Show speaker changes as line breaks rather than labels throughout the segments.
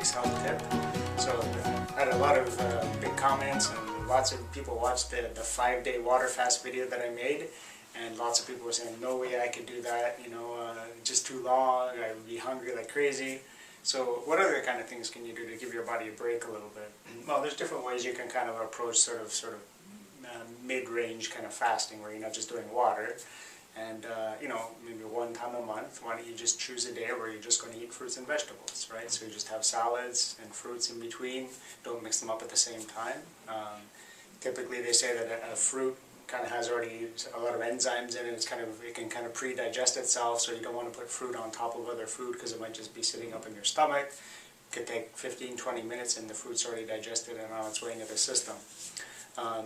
week's health tip. So I had a lot of big comments, and lots of people watched the 5-day water fast video that I made, and lots of people were saying, no way I could do that, just too long, I would be hungry like crazy. So what other kind of things can you do to give your body a break a little bit? Well, there's different ways you can kind of approach sort of mid-range kind of fasting, where you're not just doing water. And, maybe one time a month, why don't you just choose a day where you're just going to eat fruits and vegetables, right? So you just have salads and fruits in between. Don't mix them up at the same time. Typically they say that a fruit kind of has already a lot of enzymes in it. It can kind of pre-digest itself, so you don't want to put fruit on top of other food because it might just be sitting up in your stomach. It could take 15-20 minutes and the fruit's already digested and on its way into the system.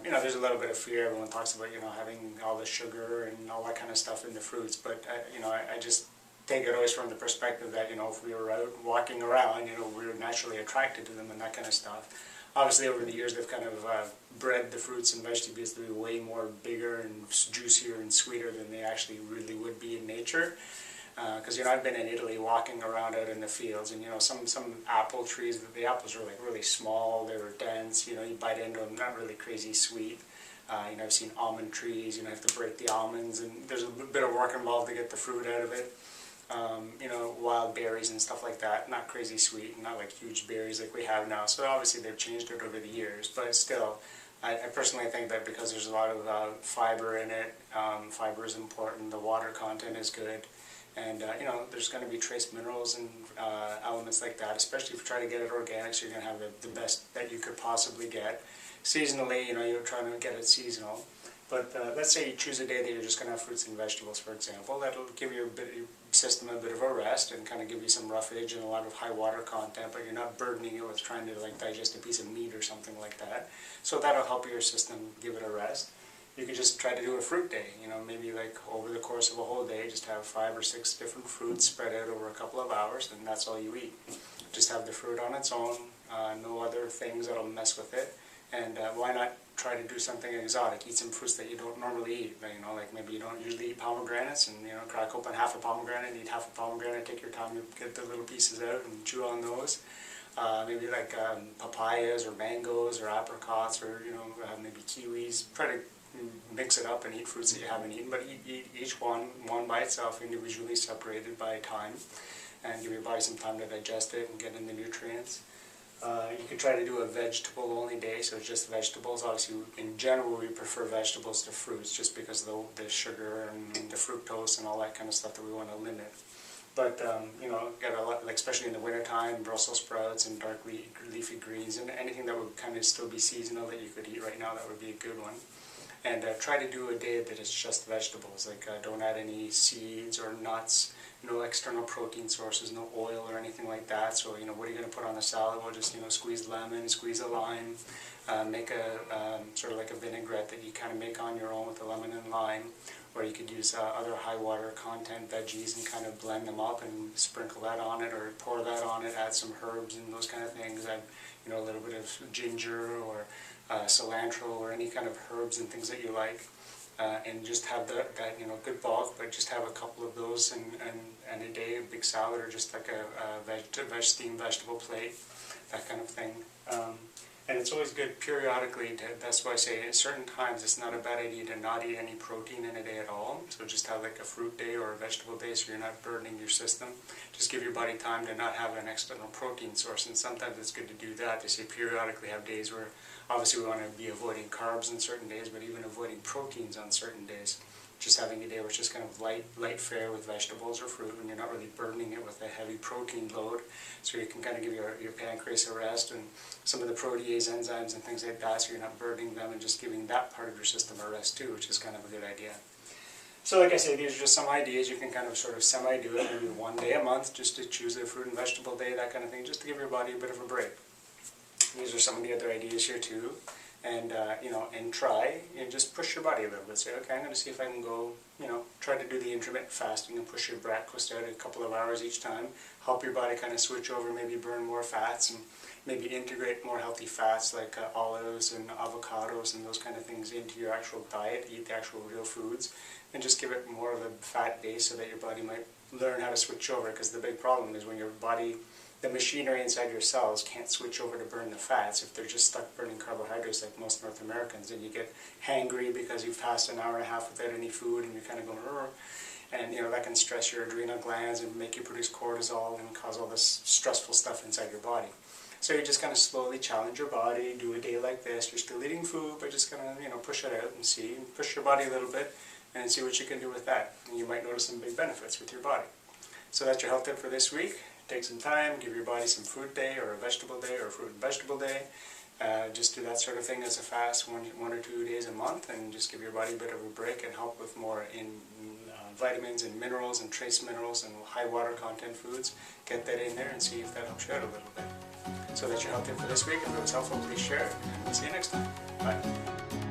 There's a little bit of fear. Everyone talks about, having all the sugar and all that kind of stuff in the fruits, but, I just take it always from the perspective that, if we were out walking around, we were naturally attracted to them and that kind of stuff. Obviously, over the years, they've kind of bred the fruits and vegetables to be way more bigger and juicier and sweeter than they actually really would be in nature. Because I've been in Italy walking around out in the fields, and some apple trees, the apples are like really small, they were dense, you bite into them, not really crazy sweet. I've seen almond trees, you have to break the almonds, and there's a bit of work involved to get the fruit out of it. Wild berries and stuff like that, not crazy sweet, not like huge berries like we have now. So obviously they've changed it over the years, but still, I personally think that because there's a lot of fiber in it, fiber is important, the water content is good. And, there's going to be trace minerals and elements like that, especially if you try to get it organic, so you're going to have the best that you could possibly get. Seasonally, you're trying to get it seasonal. But let's say you choose a day that you're just going to have fruits and vegetables, for example. That'll give your system a bit of a rest and kind of give you some roughage and a lot of high water content, but you're not burdening it with trying to digest a piece of meat or something like that. So that'll help your system give it a rest. You could just try to do a fruit day, maybe over the course of a whole day, just have 5 or 6 different fruits spread out over a couple of hours, and that's all you eat. Just have the fruit on its own, no other things that'll mess with it, and why not try to do something exotic, eat some fruits that you don't normally eat, like maybe you don't usually eat pomegranates, and crack open half a pomegranate, eat half a pomegranate, take your time to get the little pieces out and chew on those. Maybe papayas or mangoes or apricots or maybe kiwis. Try to mix it up and eat fruits that you haven't eaten, but eat each one by itself, individually separated by time, and give your body some time to digest it and get in the nutrients. You could try to do a vegetable-only day, so it's just vegetables. Obviously, in general, we prefer vegetables to fruits just because of the sugar and the fructose and all that kind of stuff that we want to limit. But, get a lot, especially in the wintertime, Brussels sprouts and dark leafy greens and anything that would kind of still be seasonal that you could eat right now, that would be a good one. And try to do a day that is just vegetables, don't add any seeds or nuts, no external protein sources, no oil or anything like that. So, what are you going to put on a salad? Well, just, squeeze lemon, squeeze a lime, make a sort of like a vinaigrette that you kind of make on your own with the lemon and lime. Or you could use other high water content veggies and kind of blend them up and sprinkle that on it, or pour that on it, add some herbs and those kind of things, add a little bit of ginger or cilantro or any kind of herbs and things that you like, and just have that good bulk, but just have a couple of those and a day, a big salad, or just like a steamed vegetable plate, that kind of thing. And it's always good periodically, that's why I say at certain times it's not a bad idea to not eat any protein in a day at all. So just have like a fruit day or a vegetable day so you're not burdening your system. Just give your body time to not have an external protein source, and sometimes it's good to do that. They say periodically have days where obviously we want to be avoiding carbs on certain days, but even avoiding proteins on certain days. Just having a day where it's just kind of light fare with vegetables or fruit, and you're not really burdening it with a heavy protein load, so you can kind of give your pancreas a rest and some of the protease enzymes and things like that, so you're not burdening them and just giving that part of your system a rest too, which is kind of a good idea. So like I said, these are just some ideas. You can kind of sort of semi-do it, maybe one day a month, just to choose a fruit and vegetable day, that kind of thing, just to give your body a bit of a break. These are some of the other ideas here too. And, and try, and just push your body a little bit. Say, okay, I'm going to see if I can go, try to do the intermittent fasting and push your breakfast out a couple of hours each time. Help your body kind of switch over, maybe burn more fats, and maybe integrate more healthy fats like olives and avocados and those kind of things into your actual diet. Eat the actual real foods, and just give it more of a fat base so that your body might learn how to switch over. Because the big problem is when your body the machinery inside your cells can't switch over to burn the fats if they're just stuck burning carbohydrates like most North Americans, and you get hangry because you've passed an hour and a half without any food and you're kind of going, "Rrr," and that can stress your adrenal glands and make you produce cortisol and cause all this stressful stuff inside your body. So you're just going to slowly challenge your body, do a day like this. You're still eating food, but just going to push it out and push your body a little bit and see what you can do with that. And you might notice some big benefits with your body. So that's your health tip for this week. Take some time, give your body some fruit day or a vegetable day or a fruit and vegetable day. Just do that sort of thing as a fast 1 or 2 days a month, and just give your body a bit of a break and help with more in vitamins and minerals and trace minerals and high water content foods. Get that in there and see if that helps you out a little bit. So that's your health tip for this week. If it was helpful, please share it, and we'll see you next time. Bye.